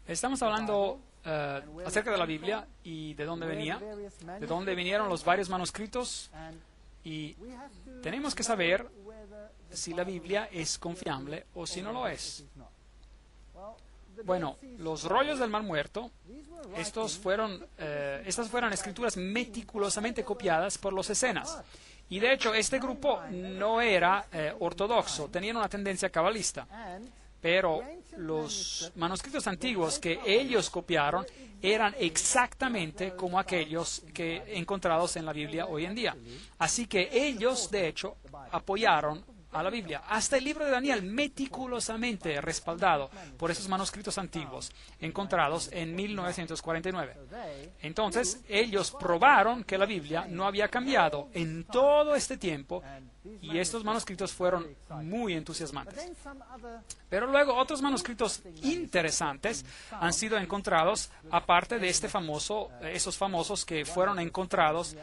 Estamos hablando acerca de la Biblia y de dónde venía, de dónde vinieron los varios manuscritos, y tenemos que saber si la Biblia es confiable o si no lo es. Bueno, los rollos del Mar Muerto, estas fueron escrituras meticulosamente copiadas por los escenas. Y de hecho, este grupo no era ortodoxo, tenían una tendencia cabalista. Pero los manuscritos antiguos que ellos copiaron eran exactamente como aquellos que encontrados en la Biblia hoy en día. Así que ellos, de hecho, apoyaron a la Biblia. Hasta el libro de Daniel, meticulosamente respaldado por esos manuscritos antiguos encontrados en 1949. Entonces, ellos probaron que la Biblia no había cambiado en todo este tiempo, y estos manuscritos fueron muy entusiasmantes. Pero luego otros manuscritos interesantes han sido encontrados, aparte de esos famosos que fueron encontrados,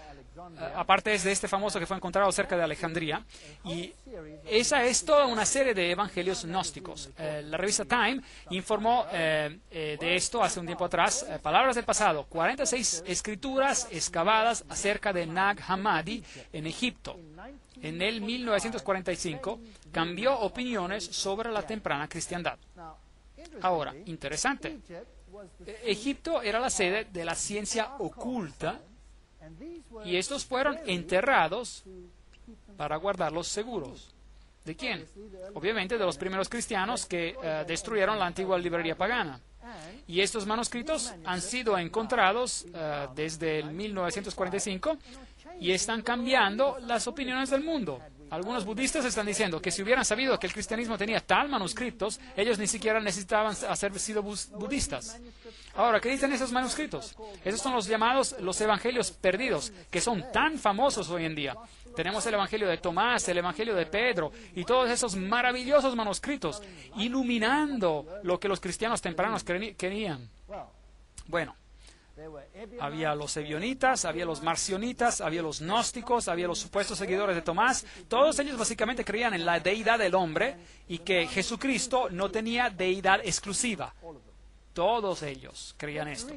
aparte de este famoso que fue encontrado cerca de Alejandría. Y esa es toda una serie de evangelios gnósticos. La revista Time informó de esto hace un tiempo atrás. Palabras del pasado: 46 escrituras excavadas acerca de Nag Hammadi en Egipto. En el 1945 cambió opiniones sobre la temprana cristiandad. Ahora, interesante, Egipto era la sede de la ciencia oculta, y estos fueron enterrados para guardarlos seguros. ¿De quién? Obviamente de los primeros cristianos que destruyeron la antigua librería pagana. Y estos manuscritos han sido encontrados desde el 1945 y están cambiando las opiniones del mundo. Algunos budistas están diciendo que si hubieran sabido que el cristianismo tenía tal manuscritos, ellos ni siquiera necesitaban haber sido budistas. Ahora, ¿qué dicen esos manuscritos? Esos son los llamados los evangelios perdidos, que son tan famosos hoy en día. Tenemos el evangelio de Tomás, el evangelio de Pedro, y todos esos maravillosos manuscritos, iluminando lo que los cristianos tempranos querían. Bueno, había los ebionitas, había los marcionitas, había los gnósticos, había los supuestos seguidores de Tomás. Todos ellos básicamente creían en la deidad del hombre y que Jesucristo no tenía deidad exclusiva. Todos ellos creían esto.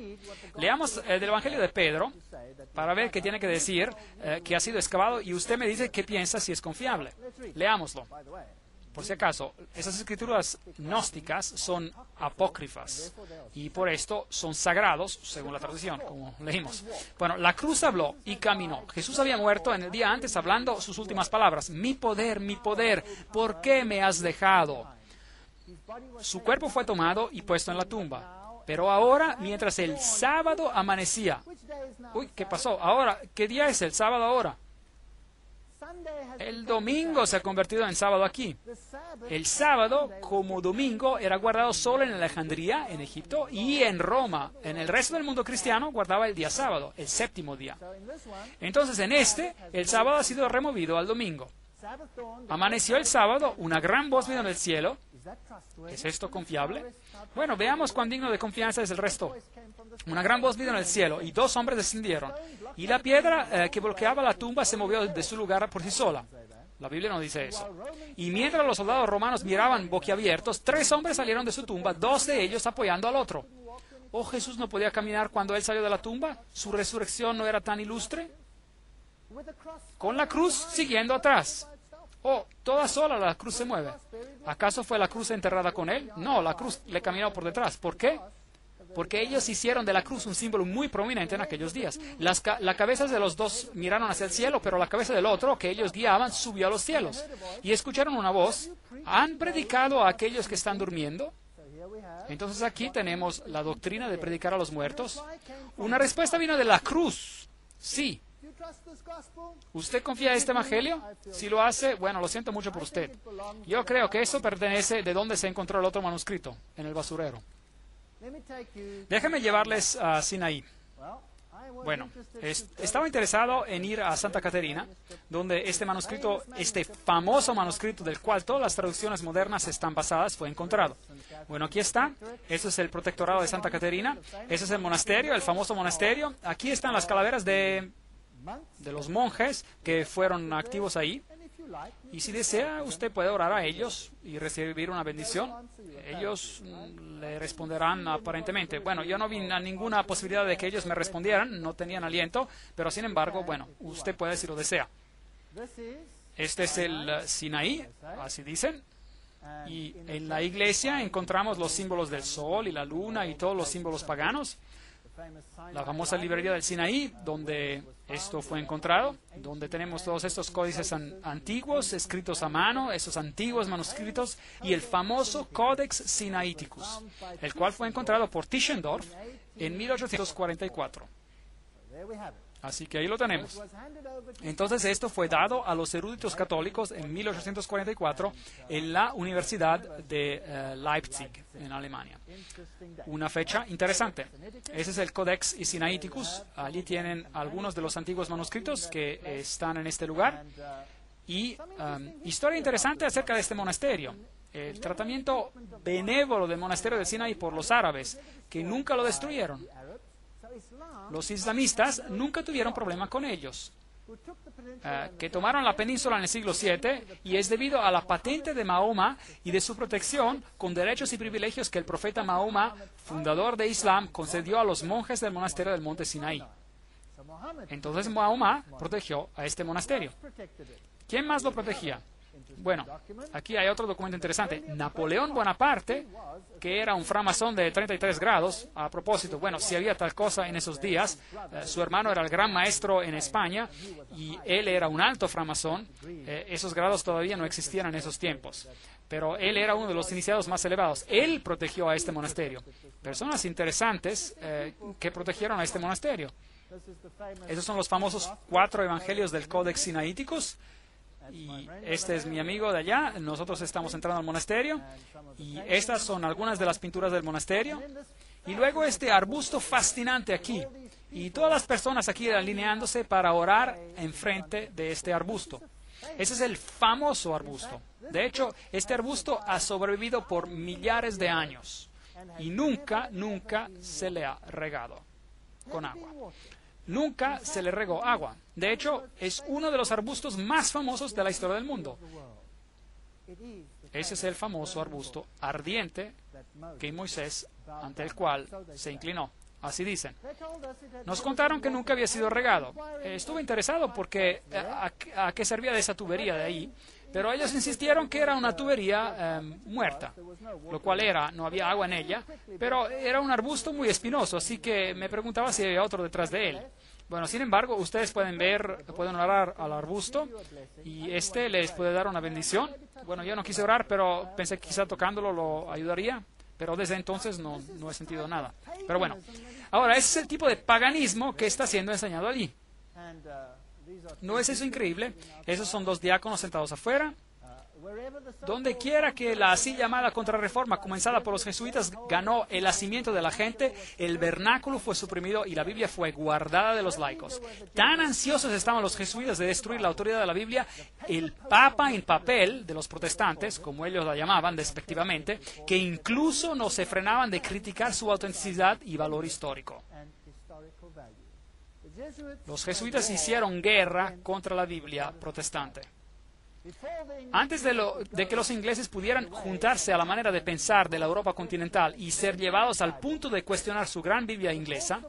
Leamos del Evangelio de Pedro para ver qué tiene que decir, que ha sido excavado, y usted me dice qué piensa, si es confiable. Leámoslo. Por si acaso, esas escrituras gnósticas son apócrifas y por esto son sagrados, según la tradición, como leímos. Bueno, la cruz habló y caminó. Jesús había muerto en el día antes hablando sus últimas palabras: mi poder, ¿por qué me has dejado? Su cuerpo fue tomado y puesto en la tumba. Pero ahora, mientras el sábado amanecía... Uy, ¿qué pasó? Ahora, ¿qué día es el sábado ahora? El domingo se ha convertido en sábado aquí. El sábado, como domingo, era guardado solo en Alejandría, en Egipto, y en Roma. En el resto del mundo cristiano guardaba el día sábado, el séptimo día. Entonces, el sábado ha sido removido al domingo. Amaneció el sábado, una gran voz vino del cielo. ¿Es esto confiable? Bueno, veamos cuán digno de confianza es el resto. Una gran voz vino del cielo, y 2 hombres descendieron, y la piedra que bloqueaba la tumba se movió de su lugar por sí sola. La Biblia no dice eso. Y mientras los soldados romanos miraban boquiabiertos, 3 hombres salieron de su tumba, 2 de ellos apoyando al otro. ¿Oh, Jesús no podía caminar cuando él salió de la tumba? ¿Su resurrección no era tan ilustre? Con la cruz siguiendo atrás. Oh, toda sola la cruz se mueve. ¿Acaso fue la cruz enterrada con él? No, la cruz le caminó por detrás. ¿Por qué? Porque ellos hicieron de la cruz un símbolo muy prominente en aquellos días. La cabeza de los 2 miraron hacia el cielo, pero la cabeza del otro, que ellos guiaban, subió a los cielos. Y escucharon una voz: ¿han predicado a aquellos que están durmiendo? Entonces aquí tenemos la doctrina de predicar a los muertos. Una respuesta vino de la cruz. Sí. ¿Usted confía en este evangelio? Si lo hace, bueno, lo siento mucho por usted. Yo creo que eso pertenece de donde se encontró el otro manuscrito, en el basurero. Déjenme llevarles a Sinaí. Bueno, estaba interesado en ir a Santa Caterina, donde este famoso manuscrito del cual todas las traducciones modernas están basadas, fue encontrado. Bueno, aquí está. Este es el protectorado de Santa Caterina. Ese es el monasterio, el famoso monasterio. Aquí están las calaveras de los monjes que fueron activos ahí. Y si desea, usted puede orar a ellos y recibir una bendición. Ellos le responderán aparentemente. Bueno, yo no vi ninguna posibilidad de que ellos me respondieran, no tenían aliento, pero sin embargo, bueno, usted puede si lo desea. Este es el Sinaí, así dicen. Y en la iglesia encontramos los símbolos del sol y la luna y todos los símbolos paganos. La famosa librería del Sinaí, donde esto fue encontrado, donde tenemos todos estos códices antiguos, escritos a mano, esos antiguos manuscritos, y el famoso Codex Sinaiticus, el cual fue encontrado por Tischendorf en 1844. Así que ahí lo tenemos. Entonces esto fue dado a los eruditos católicos en 1844 en la Universidad de Leipzig, en Alemania. Una fecha interesante. Ese es el Codex Sinaiticus. Allí tienen algunos de los antiguos manuscritos que están en este lugar. Y historia interesante acerca de este monasterio. El tratamiento benévolo del monasterio de Sinaí por los árabes, que nunca lo destruyeron. Los islamistas nunca tuvieron problema con ellos, que tomaron la península en el siglo VII, y es debido a la patente de Mahoma y de su protección con derechos y privilegios que el profeta Mahoma, fundador de Islam, concedió a los monjes del monasterio del monte Sinaí. Entonces Mahoma protegió a este monasterio. ¿Quién más lo protegía? Bueno, aquí hay otro documento interesante. Napoleón Bonaparte, que era un framasón de 33 grados, a propósito, bueno, si había tal cosa en esos días, su hermano era el gran maestro en España y él era un alto framasón. Esos grados todavía no existían en esos tiempos, pero él era uno de los iniciados más elevados. Él protegió a este monasterio. Personas interesantes que protegieron a este monasterio. Esos son los famosos 4 evangelios del Codex Sinaiticus. Y este es mi amigo de allá. Nosotros estamos entrando al monasterio y estas son algunas de las pinturas del monasterio. Y luego este arbusto fascinante aquí, y todas las personas aquí alineándose para orar enfrente de este arbusto. Ese es el famoso arbusto. De hecho, este arbusto ha sobrevivido por millares de años y nunca se le ha regado con agua. Nunca se le regó agua. De hecho, es uno de los arbustos más famosos de la historia del mundo. Ese es el famoso arbusto ardiente que Moisés, ante el cual se inclinó. Así dicen. Nos contaron que nunca había sido regado. Estuve interesado porque a qué servía esa tubería de ahí, pero ellos insistieron que era una tubería muerta, lo cual no había agua en ella, pero era un arbusto muy espinoso, así que me preguntaba si había otro detrás de él. Bueno, sin embargo, ustedes pueden orar al arbusto y este les puede dar una bendición. Bueno, yo no quise orar, pero pensé que quizá tocándolo lo ayudaría, pero desde entonces no he sentido nada. Pero bueno, ahora ese es el tipo de paganismo que está siendo enseñado allí. ¿No es eso increíble? Esos son 2 diáconos sentados afuera. Donde quiera que la así llamada contrarreforma, comenzada por los jesuitas, ganó el hacimiento de la gente, el vernáculo fue suprimido y la Biblia fue guardada de los laicos. Tan ansiosos estaban los jesuitas de destruir la autoridad de la Biblia, el Papa en papel de los protestantes, como ellos la llamaban despectivamente, que incluso no se frenaban de criticar su autenticidad y valor histórico. Los jesuitas hicieron guerra contra la Biblia protestante. Antes de que los ingleses pudieran juntarse a la manera de pensar de la Europa continental y ser llevados al punto de cuestionar su gran Biblia inglesa,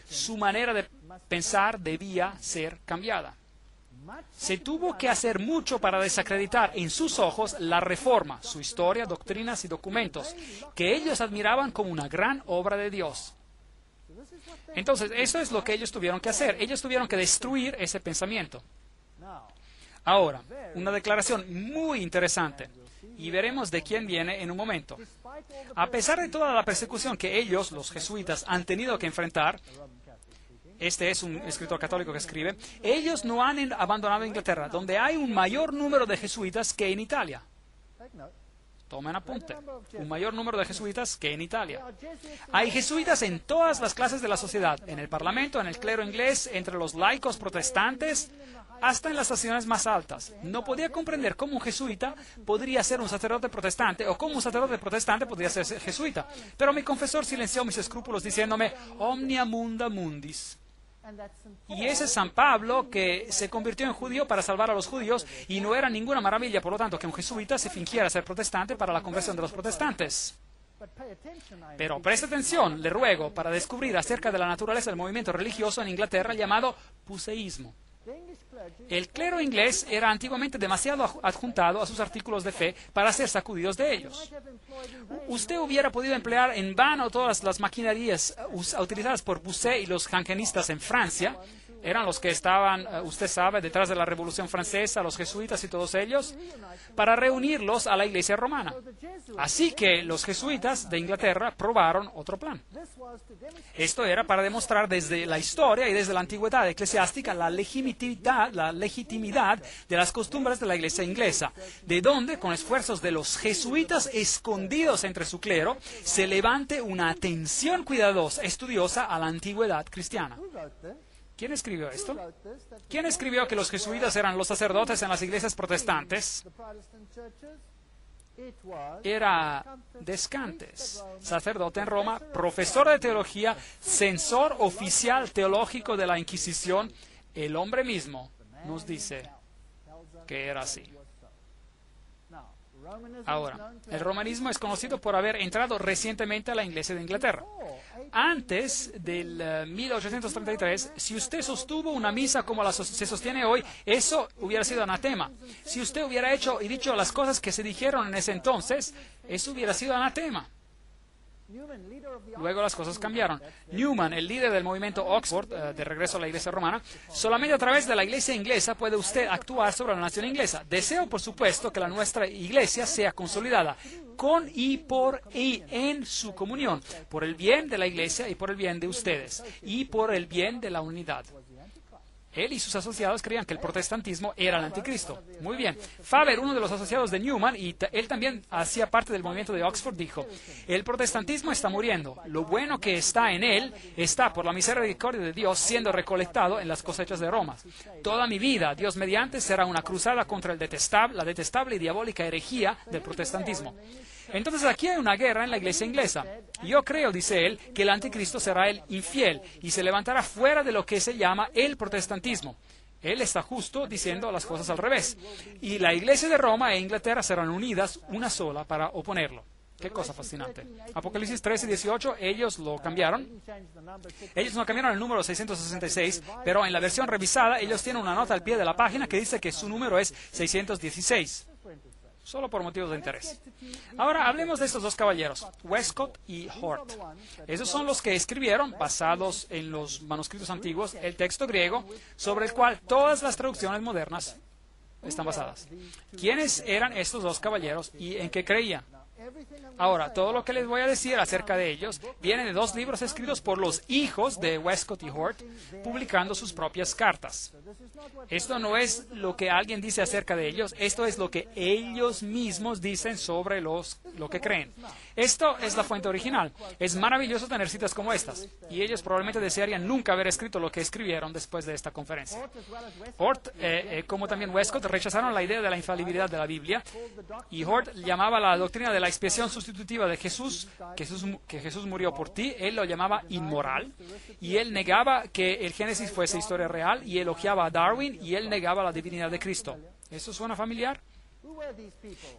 su manera de pensar debía ser cambiada. Se tuvo que hacer mucho para desacreditar en sus ojos la Reforma, su historia, doctrinas y documentos, que ellos admiraban como una gran obra de Dios. Entonces, eso es lo que ellos tuvieron que hacer. Ellos tuvieron que destruir ese pensamiento. Ahora, una declaración muy interesante, y veremos de quién viene en un momento. A pesar de toda la persecución que ellos, los jesuitas, han tenido que enfrentar, este es un escritor católico que escribe, ellos no han abandonado Inglaterra, donde hay un mayor número de jesuitas que en Italia. Tomen apunte, un mayor número de jesuitas que en Italia. Hay jesuitas en todas las clases de la sociedad, en el parlamento, en el clero inglés, entre los laicos protestantes, hasta en las estaciones más altas. No podía comprender cómo un jesuita podría ser un sacerdote protestante o cómo un sacerdote protestante podría ser jesuita. Pero mi confesor silenció mis escrúpulos diciéndome, omnia munda mundis. Y ese es San Pablo, que se convirtió en judío para salvar a los judíos, y no era ninguna maravilla, por lo tanto, que un jesuita se fingiera ser protestante para la conversión de los protestantes. Pero preste atención, le ruego, para descubrir acerca de la naturaleza del movimiento religioso en Inglaterra llamado puseísmo. El clero inglés era antiguamente demasiado adjuntado a sus artículos de fe para ser sacudidos de ellos. Usted hubiera podido emplear en vano todas las maquinarias utilizadas por Bossuet y los jansenistas en Francia. Eran los que estaban, usted sabe, detrás de la Revolución Francesa, los jesuitas y todos ellos, para reunirlos a la Iglesia romana. Así que los jesuitas de Inglaterra probaron otro plan. Esto era para demostrar desde la historia y desde la antigüedad eclesiástica la legitimidad de las costumbres de la Iglesia inglesa, de donde, con esfuerzos de los jesuitas escondidos entre su clero, se levante una atención cuidadosa, estudiosa a la antigüedad cristiana. ¿Quién escribió esto? ¿Quién escribió que los jesuitas eran los sacerdotes en las iglesias protestantes? Era Descantes, sacerdote en Roma, profesor de teología, censor oficial teológico de la Inquisición. El hombre mismo nos dice que era así. Ahora, el romanismo es conocido por haber entrado recientemente a la Iglesia de Inglaterra. Antes del 1833, si usted sostuvo una misa como se sostiene hoy, eso hubiera sido anatema. Si usted hubiera hecho y dicho las cosas que se dijeron en ese entonces, eso hubiera sido anatema. Luego las cosas cambiaron. Newman, el líder del movimiento Oxford, de regreso a la Iglesia romana, solamente a través de la Iglesia inglesa puede usted actuar sobre la nación inglesa. Deseo, por supuesto, que la nuestra Iglesia sea consolidada con y por y en su comunión, por el bien de la Iglesia y por el bien de ustedes, y por el bien de la unidad. Él y sus asociados creían que el protestantismo era el anticristo. Muy bien. Faber, uno de los asociados de Newman, y él también hacía parte del movimiento de Oxford, dijo: el protestantismo está muriendo. Lo bueno que está en él está, por la misericordia de Dios, siendo recolectado en las cosechas de Roma. Toda mi vida, Dios mediante, será una cruzada contra la detestable y diabólica herejía del protestantismo. Entonces aquí hay una guerra en la Iglesia inglesa. Yo creo, dice él, que el anticristo será el infiel y se levantará fuera de lo que se llama el protestantismo. Él está justo diciendo las cosas al revés. Y la Iglesia de Roma e Inglaterra serán unidas una sola para oponerlo. Qué cosa fascinante. Apocalipsis 13 y 18, ellos lo cambiaron. Ellos no cambiaron el número 666, pero en la versión revisada ellos tienen una nota al pie de la página que dice que su número es 616. Solo por motivos de interés. Ahora hablemos de estos dos caballeros, Westcott y Hort. Esos son los que escribieron, basados en los manuscritos antiguos, el texto griego sobre el cual todas las traducciones modernas están basadas. ¿Quiénes eran estos dos caballeros y en qué creían? Ahora, todo lo que les voy a decir acerca de ellos viene de dos libros escritos por los hijos de Westcott y Hort, publicando sus propias cartas. Esto no es lo que alguien dice acerca de ellos, esto es lo que ellos mismos dicen sobre lo que creen. Esto es la fuente original. Es maravilloso tener citas como estas, y ellos probablemente desearían nunca haber escrito lo que escribieron después de esta conferencia. Hort, como también Westcott, rechazaron la idea de la infalibilidad de la Biblia, y Hort llamaba la doctrina de la expiación sustitutiva de Jesús, que Jesús murió por ti, él lo llamaba inmoral, y él negaba que el Génesis fuese historia real, y elogiaba a Darwin, y él negaba la divinidad de Cristo. ¿Eso suena familiar?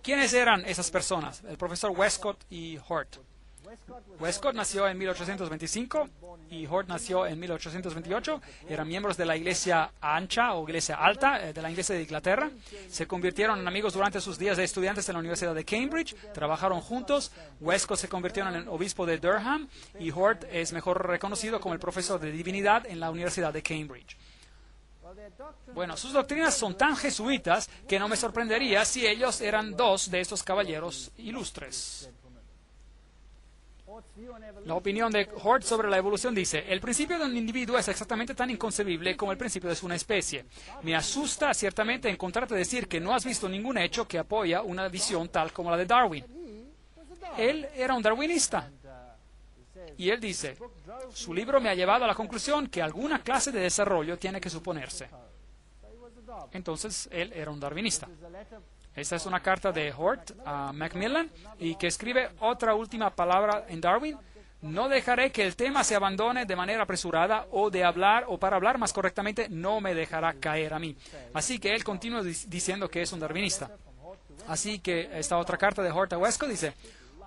¿Quiénes eran esas personas? El profesor Westcott y Hort. Westcott nació en 1825 y Hort nació en 1828. Eran miembros de la Iglesia Ancha o Iglesia Alta de la Iglesia de Inglaterra. Se convirtieron en amigos durante sus días de estudiantes en la Universidad de Cambridge. Trabajaron juntos. Westcott se convirtió en el obispo de Durham y Hort es mejor reconocido como el profesor de divinidad en la Universidad de Cambridge. Bueno, sus doctrinas son tan jesuitas que no me sorprendería si ellos eran dos de estos caballeros ilustres. La opinión de Hort sobre la evolución dice: el principio de un individuo es exactamente tan inconcebible como el principio de una especie. Me asusta ciertamente encontrarte decir que no has visto ningún hecho que apoya una visión tal como la de Darwin. Él era un darwinista. Y él dice, su libro me ha llevado a la conclusión que alguna clase de desarrollo tiene que suponerse. Entonces, él era un darwinista. Esta es una carta de Hort a Macmillan y que escribe otra última palabra en Darwin. No dejaré que el tema se abandone de manera apresurada o de hablar, o para hablar más correctamente, no me dejará caer a mí. Así que él continúa diciendo que es un darwinista. Así que esta otra carta de Hort a Westcott dice: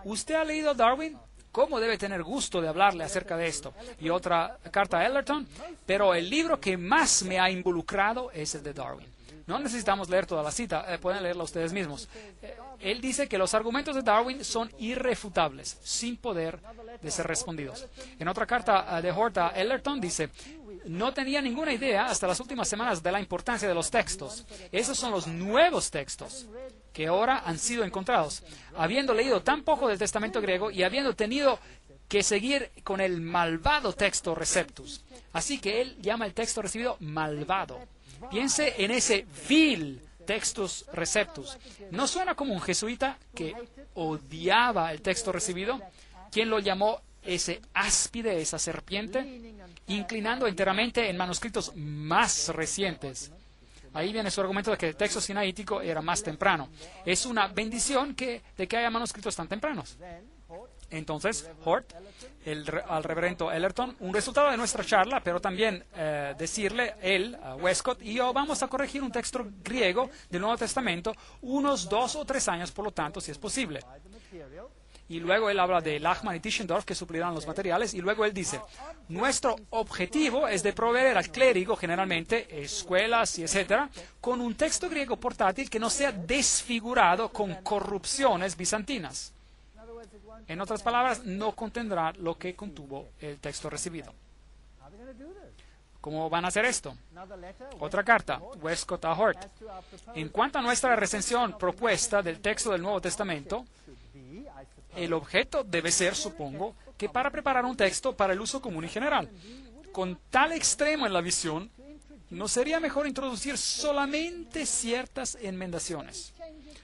¿usted ha leído Darwin? ¿Cómo debe tener gusto de hablarle acerca de esto? Y otra carta a Ellerton: pero el libro que más me ha involucrado es el de Darwin. No necesitamos leer toda la cita, pueden leerla ustedes mismos. Él dice que los argumentos de Darwin son irrefutables, sin poder de ser respondidos. En otra carta de Hort a Ellerton dice: no tenía ninguna idea hasta las últimas semanas de la importancia de los textos. Esos son los nuevos textos que ahora han sido encontrados. Habiendo leído tan poco del Testamento griego y habiendo tenido que seguir con el malvado texto Receptus. Así que él llama el texto recibido malvado. Piense en ese vil Textus Receptus. ¿No suena como un jesuita que odiaba el texto recibido? ¿Quién lo llamó ese áspide, esa serpiente? Inclinando enteramente en manuscritos más recientes. Ahí viene su argumento de que el texto sinaítico era más temprano. Es una bendición de que haya manuscritos tan tempranos. Entonces, Hort, al reverendo Ellerton, un resultado de nuestra charla, pero también decirle, él, Westcott y yo, vamos a corregir un texto griego del Nuevo Testamento unos 2 o 3 años, por lo tanto, si es posible. Y luego él habla de Lachmann y Tischendorf, que suplirán los materiales, y luego él dice: nuestro objetivo es de proveer al clérigo, generalmente, escuelas y etcétera, con un texto griego portátil que no sea desfigurado con corrupciones bizantinas. En otras palabras, no contendrá lo que contuvo el texto recibido. ¿Cómo van a hacer esto? Otra carta, Westcott a Hort. En cuanto a nuestra recensión propuesta del texto del Nuevo Testamento, el objeto debe ser, supongo, que para preparar un texto para el uso común y general. Con tal extremo en la visión, ¿no sería mejor introducir solamente ciertas enmendaciones?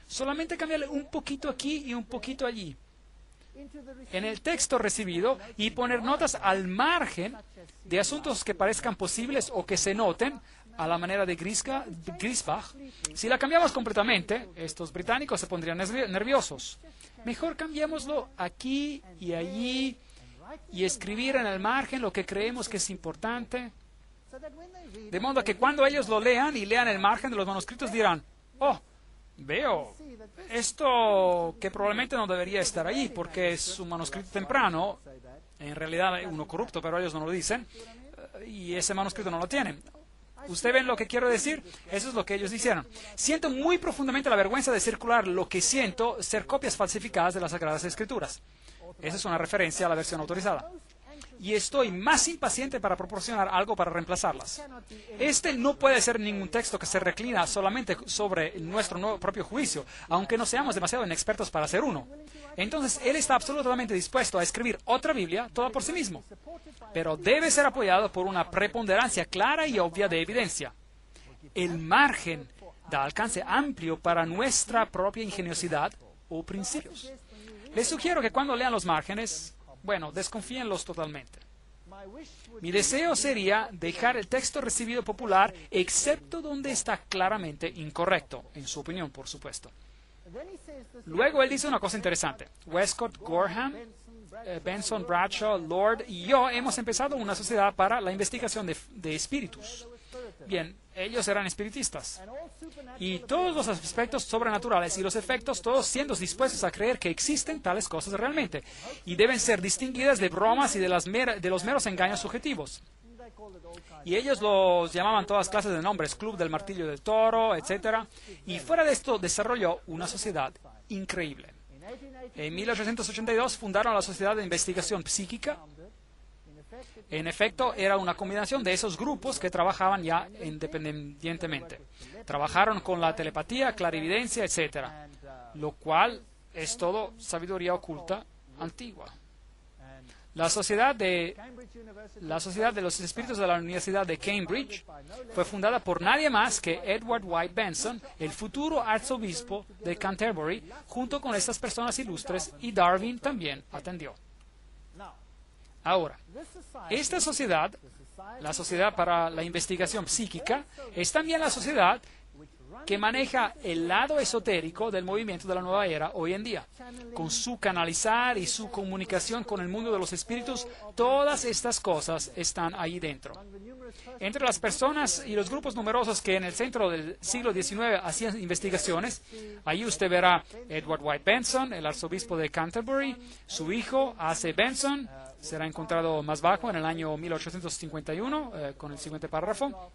Solamente cambiarle un poquito aquí y un poquito allí en el texto recibido y poner notas al margen de asuntos que parezcan posibles o que se noten a la manera de Griesbach. Si la cambiamos completamente, estos británicos se pondrían nerviosos. Mejor cambiémoslo aquí y allí y escribir en el margen lo que creemos que es importante, de modo que cuando ellos lo lean y lean el margen de los manuscritos dirán: oh, veo esto que probablemente no debería estar ahí porque es un manuscrito temprano, en realidad hay uno corrupto, pero ellos no lo dicen, y ese manuscrito no lo tienen. ¿Usted ven lo que quiero decir? Eso es lo que ellos hicieron. Siento muy profundamente la vergüenza de circular lo que siento ser copias falsificadas de las Sagradas Escrituras. Esa es una referencia a la versión autorizada. Y estoy más impaciente para proporcionar algo para reemplazarlas. Este no puede ser ningún texto que se reclina solamente sobre nuestro propio juicio, aunque no seamos demasiado inexpertos para hacer uno. Entonces, él está absolutamente dispuesto a escribir otra Biblia toda por sí mismo, pero debe ser apoyado por una preponderancia clara y obvia de evidencia. El margen da alcance amplio para nuestra propia ingeniosidad o principios. Les sugiero que cuando lean los márgenes, desconfíenlos totalmente. Mi deseo sería dejar el texto recibido popular, excepto donde está claramente incorrecto, en su opinión, por supuesto. Luego él dice una cosa interesante. Westcott, Gorham, Benson, Bradshaw, Lord y yo hemos empezado una sociedad para la investigación de espíritus. Bien, ellos eran espiritistas. Y todos los aspectos sobrenaturales y los efectos, todos siendo dispuestos a creer que existen tales cosas realmente. Y deben ser distinguidas de bromas y de los meros engaños subjetivos. Y ellos los llamaban todas clases de nombres, Club del Martillo del Toro, etc. Y fuera de esto desarrolló una sociedad increíble. En 1882 fundaron la Sociedad de Investigación Psíquica. En efecto, era una combinación de esos grupos que trabajaban ya independientemente. Trabajaron con la telepatía, clarividencia, etc. Lo cual es todo sabiduría oculta antigua. La sociedad de los espíritus de la Universidad de Cambridge fue fundada por nadie más que Edward White Benson, el futuro arzobispo de Canterbury, junto con estas personas ilustres, y Darwin también atendió. Ahora, esta sociedad, la Sociedad para la Investigación Psíquica, es también la sociedad que maneja el lado esotérico del movimiento de la nueva era hoy en día. Con su canalizar y su comunicación con el mundo de los espíritus, todas estas cosas están ahí dentro. Entre las personas y los grupos numerosos que en el centro del siglo XIX hacían investigaciones, ahí usted verá Edward White Benson, el arzobispo de Canterbury, su hijo, A.C. Benson, será encontrado más bajo en el año 1851, con el siguiente párrafo.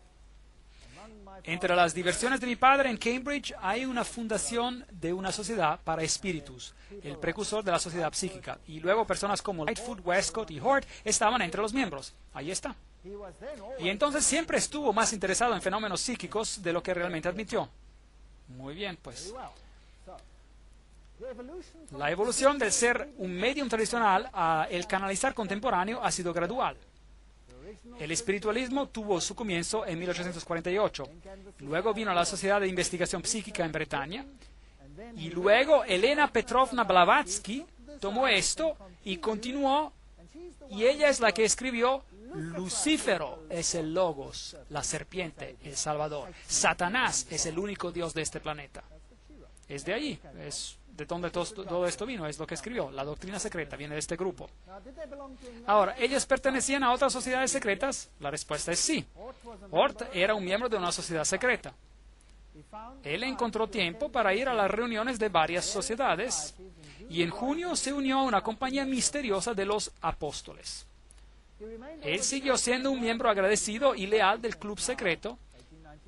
Entre las diversiones de mi padre en Cambridge hay una fundación de una sociedad para espíritus, el precursor de la sociedad psíquica. Y luego personas como Lightfoot, Westcott y Hort estaban entre los miembros. Ahí está. Y entonces siempre estuvo más interesado en fenómenos psíquicos de lo que realmente admitió. Muy bien, pues. La evolución del ser un medium tradicional a el canalizar contemporáneo ha sido gradual. El espiritualismo tuvo su comienzo en 1848. Luego vino la Sociedad de Investigación Psíquica en Bretaña. Y luego Elena Petrovna Blavatsky tomó esto y continuó. Y ella es la que escribió: Lucífero es el Logos, la serpiente, el Salvador. Satanás es el único Dios de este planeta. Es de ahí, es de donde todo esto vino, es lo que escribió. La doctrina secreta viene de este grupo. Ahora, ¿ellos pertenecían a otras sociedades secretas? La respuesta es sí. Hort era un miembro de una sociedad secreta. Él encontró tiempo para ir a las reuniones de varias sociedades y en junio se unió a una compañía misteriosa de los apóstoles. Él siguió siendo un miembro agradecido y leal del club secreto,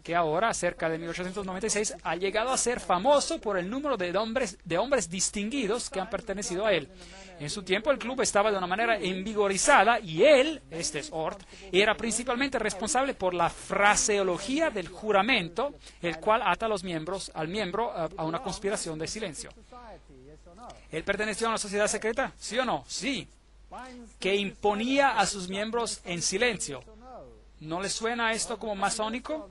que ahora, cerca de 1896, ha llegado a ser famoso por el número de hombres distinguidos que han pertenecido a él. En su tiempo el club estaba de una manera envigorizada y él, este es Hort, era principalmente responsable por la fraseología del juramento, el cual ata a al miembro a una conspiración de silencio. ¿Él perteneció a una sociedad secreta? ¿Sí o no? Sí. Que imponía a sus miembros en silencio. ¿No les suena esto como masónico?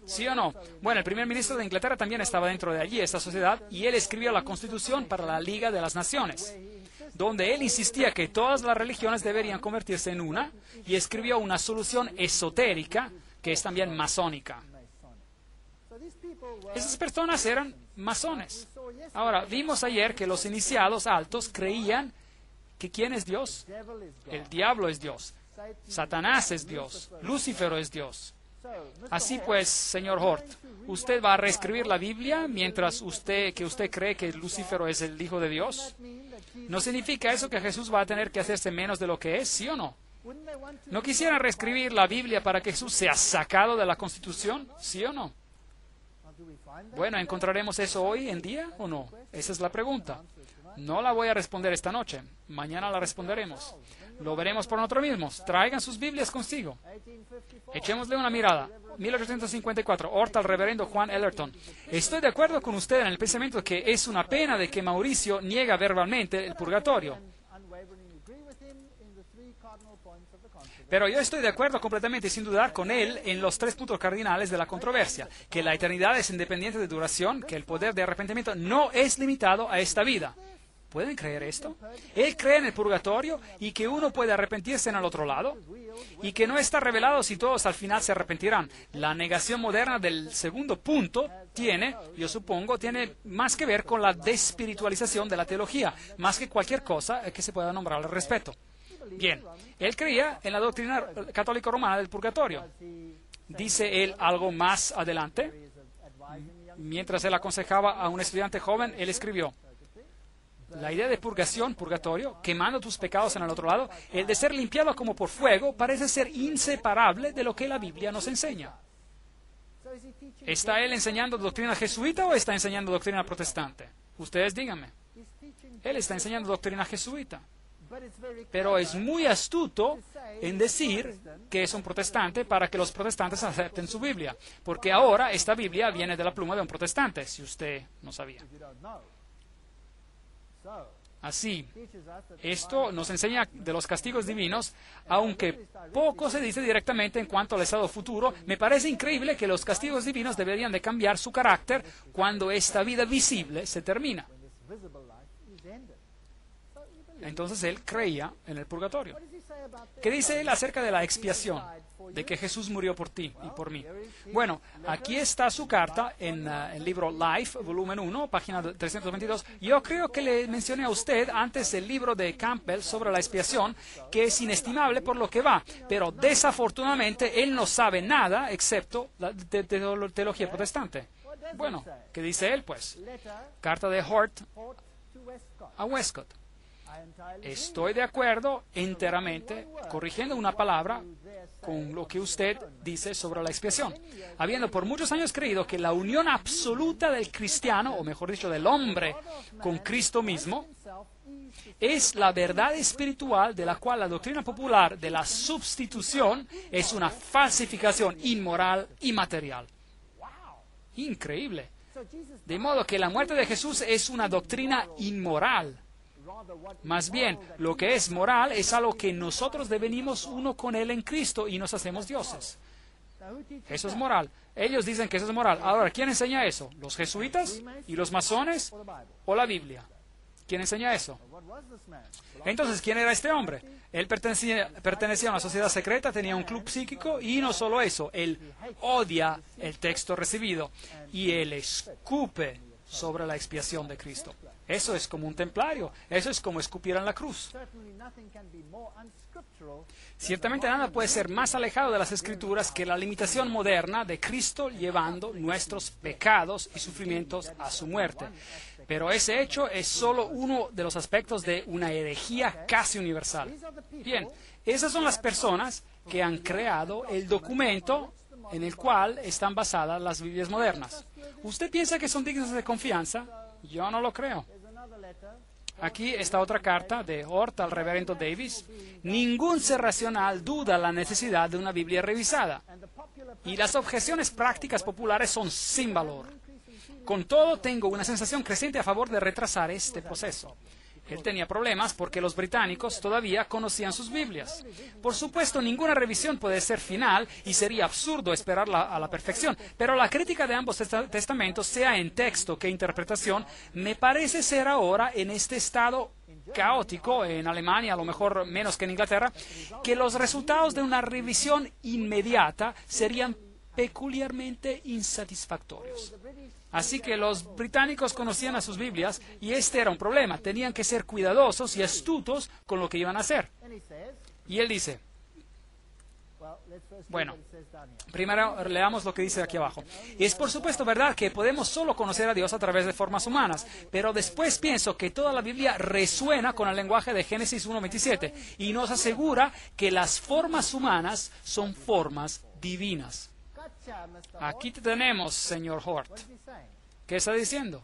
¿Sí o no? Bueno, el primer ministro de Inglaterra también estaba dentro de allí, esta sociedad, y él escribió la Constitución para la Liga de las Naciones, donde él insistía que todas las religiones deberían convertirse en una, y escribió una solución esotérica que es también masónica. Esas personas eran masones. Ahora, vimos ayer que los iniciados altos creían que ¿quién es Dios? El diablo es Dios. Satanás es Dios. Lucífero es Dios. Así pues, señor Hort, ¿usted va a reescribir la Biblia mientras usted cree que Lucífero es el Hijo de Dios? ¿No significa eso que Jesús va a tener que hacerse menos de lo que es, sí o no? ¿No quisieran reescribir la Biblia para que Jesús sea sacado de la Constitución, sí o no? Bueno, ¿encontraremos eso hoy en día o no? Esa es la pregunta. No la voy a responder esta noche. Mañana la responderemos. Lo veremos por nosotros mismos. Traigan sus Biblias consigo. Echémosle una mirada. 1854. Hort al reverendo Juan Ellerton. Estoy de acuerdo con usted en el pensamiento que es una pena de que Mauricio niega verbalmente el purgatorio. Pero yo estoy de acuerdo completamente y sin dudar con él en los 3 puntos cardinales de la controversia. Que la eternidad es independiente de duración, que el poder de arrepentimiento no es limitado a esta vida. ¿Pueden creer esto? Él cree en el purgatorio y que uno puede arrepentirse en el otro lado y que no está revelado si todos al final se arrepentirán. La negación moderna del segundo punto tiene más que ver con la despiritualización de la teología, más que cualquier cosa que se pueda nombrar al respecto. Bien, él creía en la doctrina católica romana del purgatorio. Dice él algo más adelante. Mientras él aconsejaba a un estudiante joven, él escribió: la idea de purgación, purgatorio, quemando tus pecados en el otro lado, el de ser limpiado como por fuego, parece ser inseparable de lo que la Biblia nos enseña. ¿Está él enseñando doctrina jesuita o está enseñando doctrina protestante? Ustedes díganme. Él está enseñando doctrina jesuita. Pero es muy astuto en decir que es un protestante para que los protestantes acepten su Biblia. Porque ahora esta Biblia viene de la pluma de un protestante, si usted no sabía. Así, esto nos enseña de los castigos divinos, aunque poco se dice directamente en cuanto al estado futuro. Me parece increíble que los castigos divinos deberían de cambiar su carácter cuando esta vida visible se termina. Entonces él creía en el purgatorio. ¿Qué dice él acerca de la expiación? De que Jesús murió por ti y por mí. Bueno, aquí está su carta en el libro Life, volumen 1, página 322. Yo creo que le mencioné a usted antes el libro de Campbell sobre la expiación, que es inestimable por lo que va, pero desafortunadamente él no sabe nada excepto de teología protestante. Bueno, ¿qué dice él, pues? Carta de Hort a Westcott. Estoy de acuerdo enteramente, corrigiendo una palabra, con lo que usted dice sobre la expiación. Habiendo por muchos años creído que la unión absoluta del cristiano, o mejor dicho, del hombre con Cristo mismo, es la verdad espiritual de la cual la doctrina popular de la sustitución es una falsificación inmoral y material. Increíble. De modo que la muerte de Jesús es una doctrina inmoral. Más bien, lo que es moral es algo que nosotros devenimos uno con Él en Cristo y nos hacemos dioses. Eso es moral. Ellos dicen que eso es moral. Ahora, ¿quién enseña eso? ¿Los jesuitas y los masones o la Biblia? ¿Quién enseña eso? Entonces, ¿quién era este hombre? Él pertenecía a una sociedad secreta, tenía un club psíquico y no solo eso, él odia el texto recibido y él escupe sobre la expiación de Cristo. Eso es como un templario, eso es como escupir en la cruz. Ciertamente nada puede ser más alejado de las Escrituras que la limitación moderna de Cristo llevando nuestros pecados y sufrimientos a su muerte. Pero ese hecho es solo uno de los aspectos de una herejía casi universal. Bien, esas son las personas que han creado el documento en el cual están basadas las Biblias modernas. ¿Usted piensa que son dignas de confianza? Yo no lo creo. Aquí está otra carta de Hort al reverendo Davis. Ningún ser racional duda la necesidad de una Biblia revisada. Y las objeciones prácticas populares son sin valor. Con todo, tengo una sensación creciente a favor de retrasar este proceso. Él tenía problemas porque los británicos todavía conocían sus Biblias. Por supuesto, ninguna revisión puede ser final y sería absurdo esperarla a la perfección, pero la crítica de ambos testamentos, sea en texto que interpretación, me parece ser ahora en este estado caótico, en Alemania, a lo mejor menos que en Inglaterra, que los resultados de una revisión inmediata serían peculiarmente insatisfactorios. Así que los británicos conocían a sus Biblias y este era un problema. Tenían que ser cuidadosos y astutos con lo que iban a hacer. Y él dice, bueno, primero leamos lo que dice aquí abajo. Es por supuesto verdad que podemos solo conocer a Dios a través de formas humanas, pero después pienso que toda la Biblia resuena con el lenguaje de Génesis 1:27 y nos asegura que las formas humanas son formas divinas. Aquí te tenemos, señor Hort. ¿Qué está diciendo?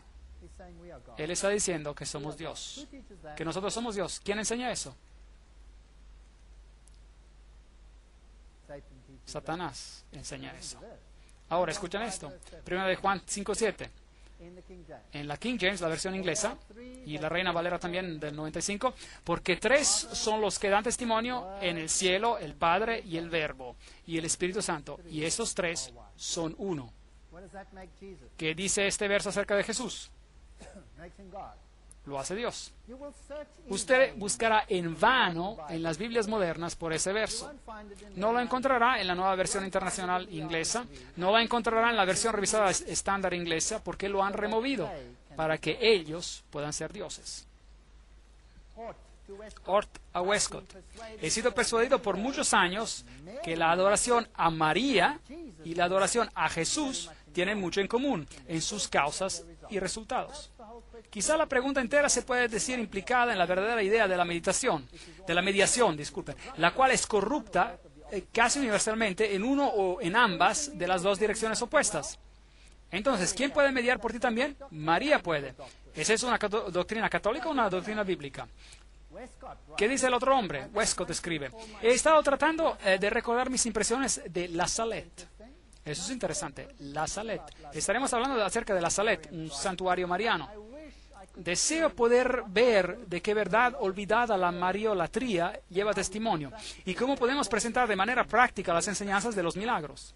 Él está diciendo que somos Dios, que nosotros somos Dios. ¿Quién enseña eso? Satanás enseña eso. Ahora, escuchen esto. 1 de Juan 5:7. En la King James, la versión inglesa, y la Reina Valera también del 95, porque tres son los que dan testimonio en el cielo, el Padre y el Verbo, y el Espíritu Santo, y esos tres son uno. ¿Qué dice este verso acerca de Jesús? Lo hace Dios. Usted buscará en vano en las Biblias modernas por ese verso. No lo encontrará en la Nueva Versión Internacional Inglesa, no lo encontrará en la versión revisada estándar inglesa, porque lo han removido para que ellos puedan ser dioses. Hort a Westcott. He sido persuadido por muchos años que la adoración a María y la adoración a Jesús tienen mucho en común en sus causas y resultados. Quizá la pregunta entera se puede decir implicada en la verdadera idea de la mediación, la cual es corrupta casi universalmente en uno o en ambas de las dos direcciones opuestas. Entonces, ¿quién puede mediar por ti también? María puede. ¿Esa es una doctrina católica o una doctrina bíblica? ¿Qué dice el otro hombre? Westcott escribe: he estado tratando de recordar mis impresiones de La Salette. Eso es interesante. La Salette. Estaremos hablando acerca de La Salette, un santuario mariano. Deseo poder ver de qué verdad olvidada la mariolatría lleva testimonio y cómo podemos presentar de manera práctica las enseñanzas de los milagros.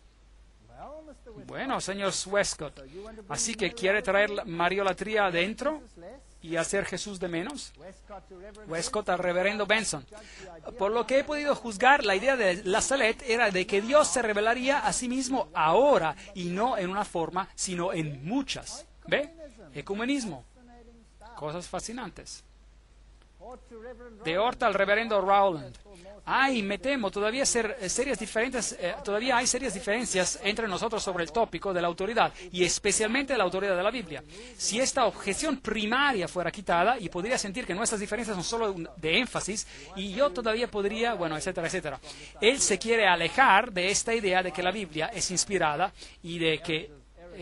Bueno, señor Westcott, ¿así que quiere traer la mariolatría adentro? y hacer Jesús de menos. Westcott al reverendo Benson. Por lo que he podido juzgar, la idea de la Salette era de que Dios se revelaría a sí mismo ahora, y no en una forma, sino en muchas. ¿Ve? Ecumenismo. Cosas fascinantes. De Horta al reverendo Rowland. Ay, me temo, todavía hay serias diferencias entre nosotros sobre el tópico de la autoridad, y especialmente la autoridad de la Biblia. Si esta objeción primaria fuera quitada, y podría sentir que nuestras diferencias son solo de énfasis, y yo todavía podría, bueno, etcétera, etcétera. Él se quiere alejar de esta idea de que la Biblia es inspirada y de que,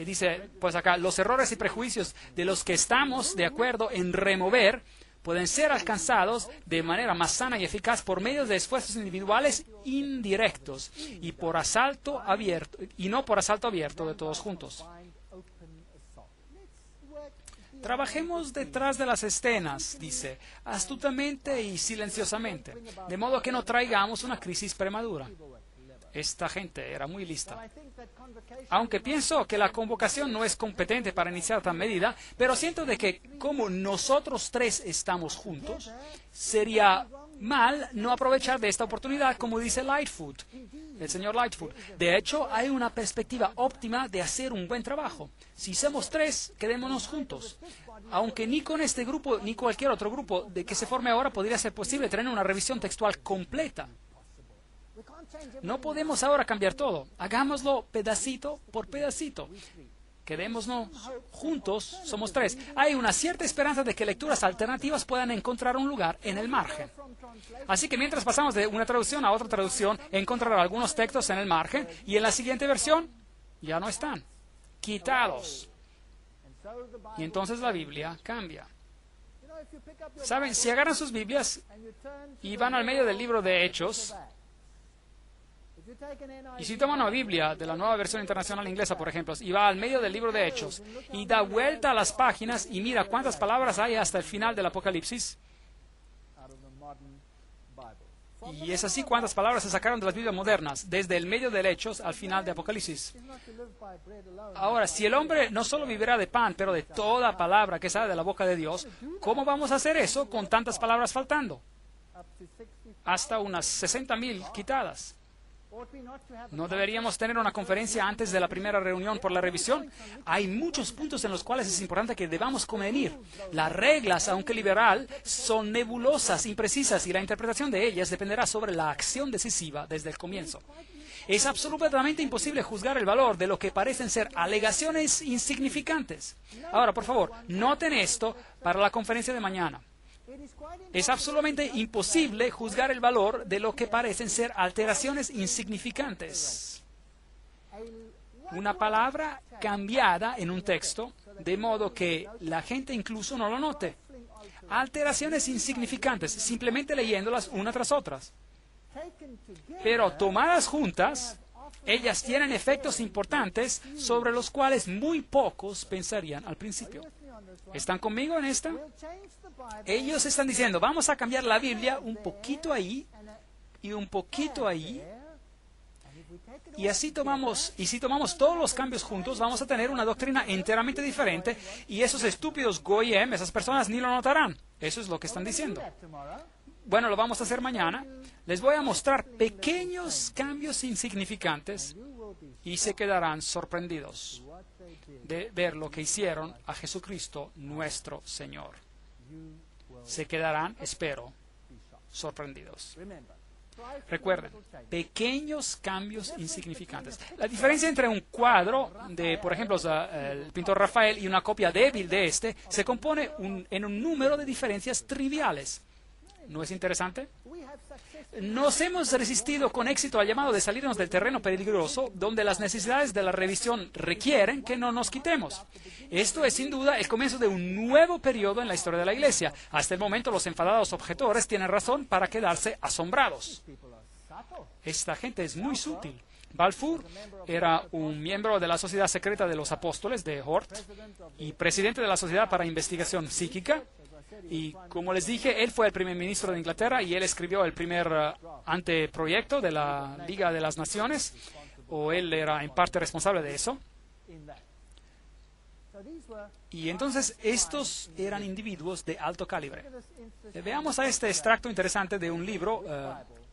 dice, pues acá, los errores y prejuicios de los que estamos de acuerdo en remover pueden ser alcanzados de manera más sana y eficaz por medio de esfuerzos individuales indirectos y no por asalto abierto de todos juntos. Trabajemos detrás de las escenas, dice, astutamente y silenciosamente, de modo que no traigamos una crisis prematura. Esta gente era muy lista. Aunque pienso que la convocación no es competente para iniciar tal medida, pero siento de que como nosotros tres estamos juntos, sería mal no aprovechar de esta oportunidad, como dice Lightfoot, el señor Lightfoot. De hecho, hay una perspectiva óptima de hacer un buen trabajo. Si somos tres, quedémonos juntos. Aunque ni con este grupo ni cualquier otro grupo de que se forme ahora podría ser posible tener una revisión textual completa. No podemos ahora cambiar todo. Hagámoslo pedacito por pedacito. Quedémonos juntos, somos tres. Hay una cierta esperanza de que lecturas alternativas puedan encontrar un lugar en el margen. Así que mientras pasamos de una traducción a otra traducción, encontrar algunos textos en el margen y en la siguiente versión ya no están. Quitados. Y entonces la Biblia cambia. ¿Saben? Si agarran sus Biblias y van al medio del libro de Hechos, y si toma una Biblia de la Nueva Versión Internacional Inglesa, por ejemplo, y va al medio del libro de Hechos y da vuelta a las páginas y mira cuántas palabras hay hasta el final del Apocalipsis, y es así cuántas palabras se sacaron de las Biblias modernas, desde el medio del Hechos al final de Apocalipsis. Ahora, si el hombre no solo vivirá de pan, pero de toda palabra que sale de la boca de Dios, ¿cómo vamos a hacer eso con tantas palabras faltando? Hasta unas 60,000 quitadas. ¿No deberíamos tener una conferencia antes de la primera reunión por la revisión? Hay muchos puntos en los cuales es importante que debamos convenir. Las reglas, aunque liberal, son nebulosas, imprecisas, y la interpretación de ellas dependerá sobre la acción decisiva desde el comienzo. Es absolutamente imposible juzgar el valor de lo que parecen ser alegaciones insignificantes. Ahora, por favor, noten esto para la conferencia de mañana. Es absolutamente imposible juzgar el valor de lo que parecen ser alteraciones insignificantes. Una palabra cambiada en un texto, de modo que la gente incluso no lo note. Alteraciones insignificantes, simplemente leyéndolas una tras otras. Pero tomadas juntas, ellas tienen efectos importantes sobre los cuales muy pocos pensarían al principio. ¿Están conmigo en esta? Ellos están diciendo, vamos a cambiar la Biblia un poquito ahí y un poquito ahí. Y si tomamos todos los cambios juntos, vamos a tener una doctrina enteramente diferente, y esos estúpidos Goyim, esas personas ni lo notarán. Eso es lo que están diciendo. Bueno, lo vamos a hacer mañana. Les voy a mostrar pequeños cambios insignificantes y se quedarán sorprendidos de ver lo que hicieron a Jesucristo nuestro Señor. Se quedarán, espero, sorprendidos. Recuerden, pequeños cambios insignificantes. La diferencia entre un cuadro de, por ejemplo, el pintor Rafael y una copia débil de este se compone en un número de diferencias triviales. ¿No es interesante? Nos hemos resistido con éxito al llamado de salirnos del terreno peligroso, donde las necesidades de la revisión requieren que no nos quitemos. Esto es sin duda el comienzo de un nuevo periodo en la historia de la Iglesia. Hasta el momento los enfadados objetores tienen razón para quedarse asombrados. Esta gente es muy sutil. Balfour era un miembro de la Sociedad Secreta de los Apóstoles de Hort y presidente de la Sociedad para Investigación Psíquica. Y como les dije, él fue el primer ministro de Inglaterra y él escribió el primer anteproyecto de la Liga de las Naciones, o él era en parte responsable de eso. Y entonces estos eran individuos de alto calibre. Veamos a este extracto interesante de un libro,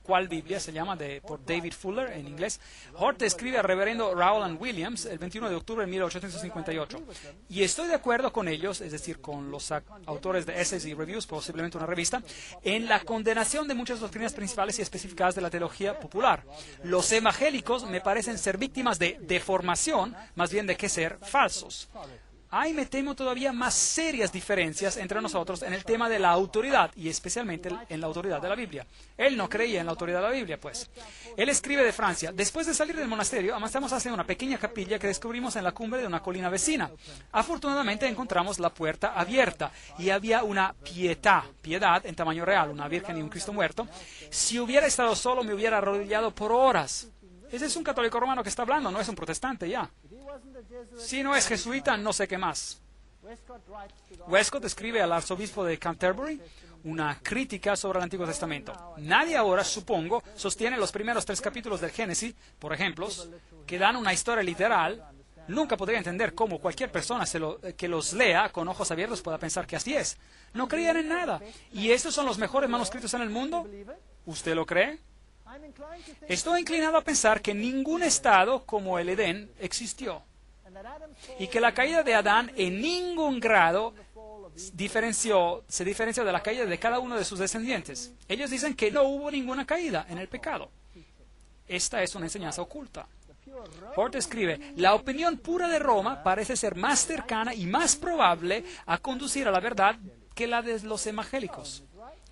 ¿Cuál Biblia? Se llama, por David Fuller en inglés. Hort escribe al reverendo Rowland Williams el 21 de octubre de 1858. Y estoy de acuerdo con ellos, es decir, con los autores de Essays y Reviews, posiblemente una revista, en la condenación de muchas doctrinas principales y especificadas de la teología popular. Los evangélicos me parecen ser víctimas de deformación, más bien de que ser falsos. Hay, me temo, todavía más serias diferencias entre nosotros en el tema de la autoridad, y especialmente en la autoridad de la Biblia. Él no creía en la autoridad de la Biblia, pues. Él escribe de Francia: después de salir del monasterio, avanzamos hacia una pequeña capilla que descubrimos en la cumbre de una colina vecina. Afortunadamente encontramos la puerta abierta, y había una piedad en tamaño real, una virgen y un Cristo muerto. Si hubiera estado solo, me hubiera arrodillado por horas. Ese es un católico romano que está hablando, no es un protestante ya. Si no es jesuita, no sé qué más. Westcott escribe al arzobispo de Canterbury una crítica sobre el Antiguo Testamento. Nadie ahora, supongo, sostiene los primeros 3 capítulos del Génesis, por ejemplo, que dan una historia literal. Nunca podría entender cómo cualquier persona que los lea con ojos abiertos pueda pensar que así es. No creían en nada. ¿Y estos son los mejores manuscritos en el mundo? ¿Usted lo cree? Estoy inclinado a pensar que ningún estado como el Edén existió, y que la caída de Adán en ningún grado se diferenció de la caída de cada uno de sus descendientes. Ellos dicen que no hubo ninguna caída en el pecado. Esta es una enseñanza oculta. Hort escribe: la opinión pura de Roma parece ser más cercana y más probable a conducir a la verdad que la de los evangélicos.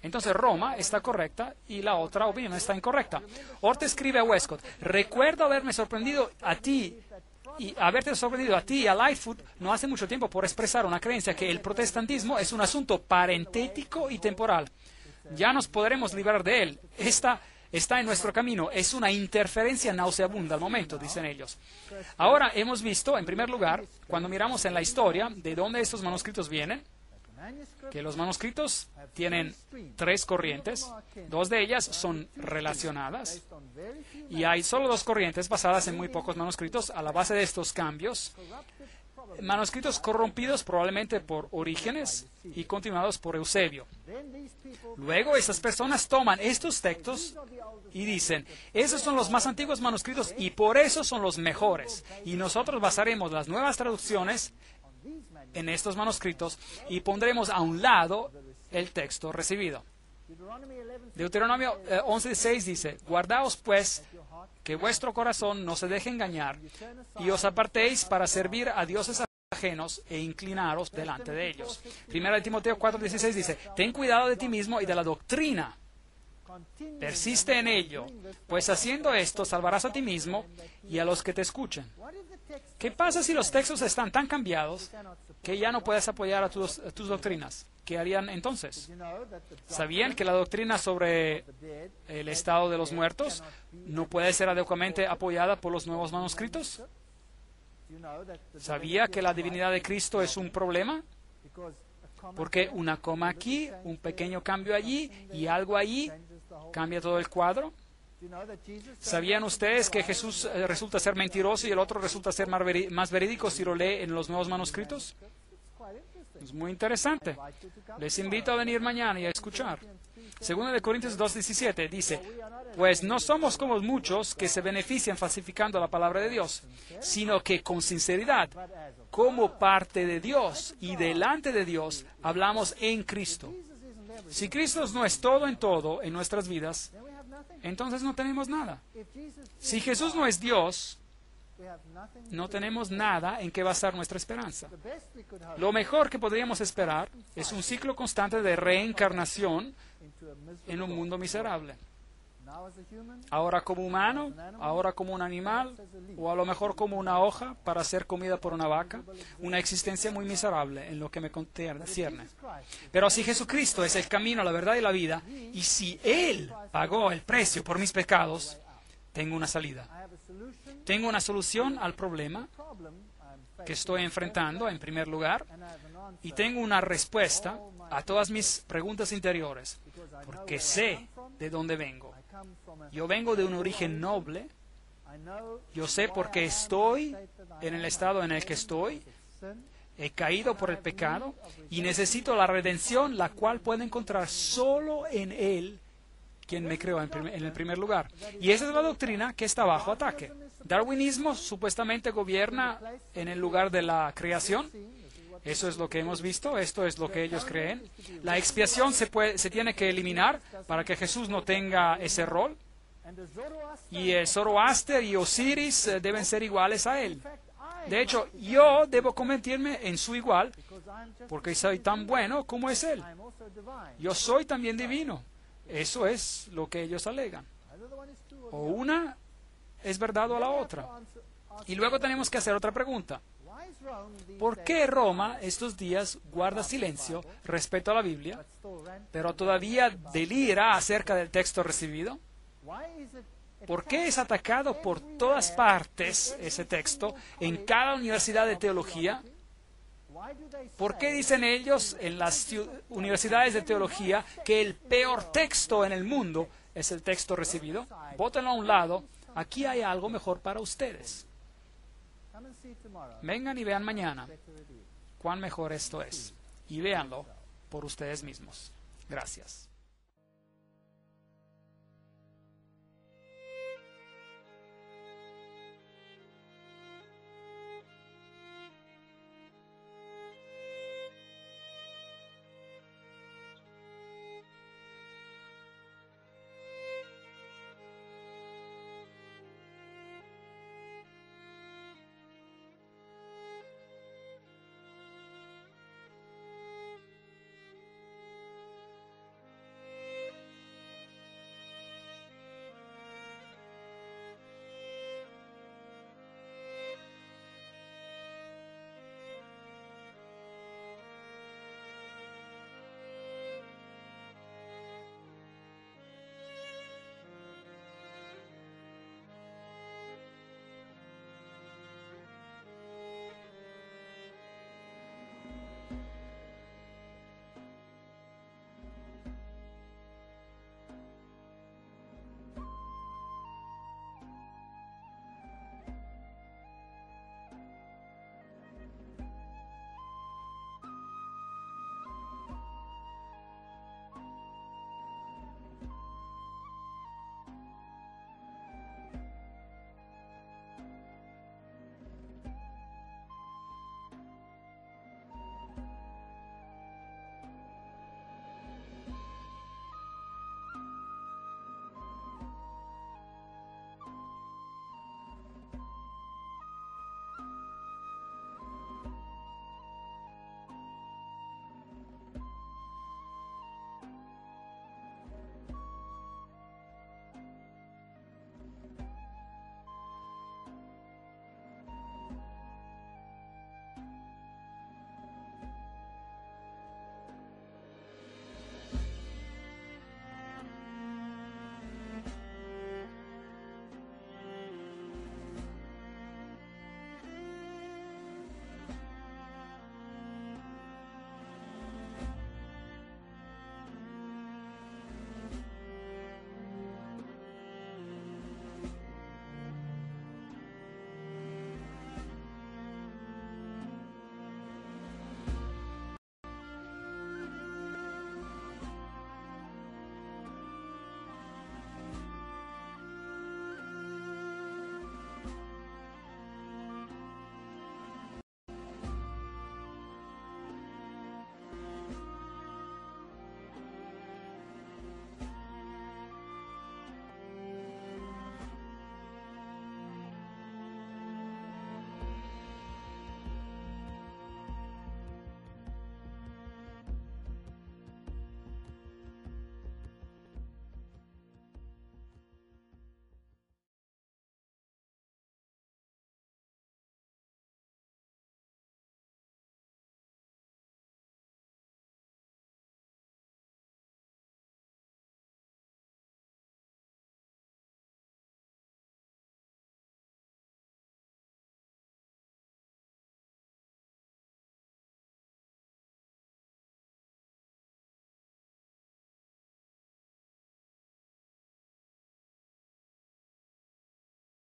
Entonces Roma está correcta y la otra opinión está incorrecta. Hort escribe a Westcott: recuerdo haberme sorprendido a ti y haberte sorprendido a ti y a Lightfoot no hace mucho tiempo por expresar una creencia que el protestantismo es un asunto parentético y temporal. Ya nos podremos librar de él. Está en nuestro camino. Es una interferencia nauseabunda al momento, dicen ellos. Ahora hemos visto, en primer lugar, cuando miramos en la historia de dónde estos manuscritos vienen, que los manuscritos tienen 3 corrientes, 2 de ellas son relacionadas, y hay solo 2 corrientes basadas en muy pocos manuscritos. A la base de estos cambios, manuscritos corrompidos probablemente por Orígenes y continuados por Eusebio. Luego esas personas toman estos textos y dicen: esos son los más antiguos manuscritos y por eso son los mejores, y nosotros basaremos las nuevas traducciones en estos manuscritos y pondremos a un lado el texto recibido. Deuteronomio 11:6 dice: guardaos pues que vuestro corazón no se deje engañar y os apartéis para servir a dioses ajenos e inclinaros delante de ellos. Primera de Timoteo 4:16 dice: ten cuidado de ti mismo y de la doctrina. Persiste en ello, pues haciendo esto salvarás a ti mismo y a los que te escuchen. ¿Qué pasa si los textos están tan cambiados que ya no puedes apoyar a tus doctrinas? ¿Qué harían entonces? ¿Sabían que la doctrina sobre el estado de los muertos no puede ser adecuadamente apoyada por los nuevos manuscritos? ¿Sabía que la divinidad de Cristo es un problema? Porque una coma aquí, un pequeño cambio allí y algo allí cambia todo el cuadro. ¿Sabían ustedes que Jesús resulta ser mentiroso y el otro resulta ser más verídico si lo lee en los nuevos manuscritos? Es muy interesante. Les invito a venir mañana y a escuchar. Segunda de Corintios 2:17 dice: pues no somos como muchos que se benefician falsificando la palabra de Dios, sino que con sinceridad, como parte de Dios y delante de Dios, hablamos en Cristo. Si Cristo no es todo en todo en nuestras vidas, entonces no tenemos nada. Si Jesús no es Dios, no tenemos nada en que basar nuestra esperanza. Lo mejor que podríamos esperar es un ciclo constante de reencarnación en un mundo miserable. Ahora como humano, ahora como un animal, o a lo mejor como una hoja para ser comida por una vaca. Una existencia muy miserable en lo que me concierne. Pero si Jesucristo es el camino, la verdad y la vida, y si Él pagó el precio por mis pecados, tengo una salida. Tengo una solución al problema que estoy enfrentando, en primer lugar, y tengo una respuesta a todas mis preguntas interiores, porque sé de dónde vengo. Yo vengo de un origen noble. Yo sé por qué estoy en el estado en el que estoy. he caído por el pecado y necesito la redención, la cual puedo encontrar solo en Él, quien me creó en el primer lugar. Y esa es la doctrina que está bajo ataque. Darwinismo supuestamente gobierna en el lugar de la creación. Eso es lo que hemos visto, esto es lo que ellos creen. La expiación se tiene que eliminar para que Jesús no tenga ese rol. Y Zoroaster y Osiris deben ser iguales a él. De hecho, yo debo convertirme en su igual, porque soy tan bueno como es él. Yo soy también divino. Eso es lo que ellos alegan. O una es verdad o la otra. Y luego tenemos que hacer otra pregunta. ¿Por qué Roma estos días guarda silencio respecto a la Biblia, pero todavía delira acerca del texto recibido? ¿Por qué es atacado por todas partes ese texto, en cada universidad de teología? ¿Por qué dicen ellos en las universidades de teología que el peor texto en el mundo es el texto recibido? Bótenlo a un lado. Aquí hay algo mejor para ustedes. Vengan y vean mañana cuán mejor esto es. Y véanlo por ustedes mismos. Gracias.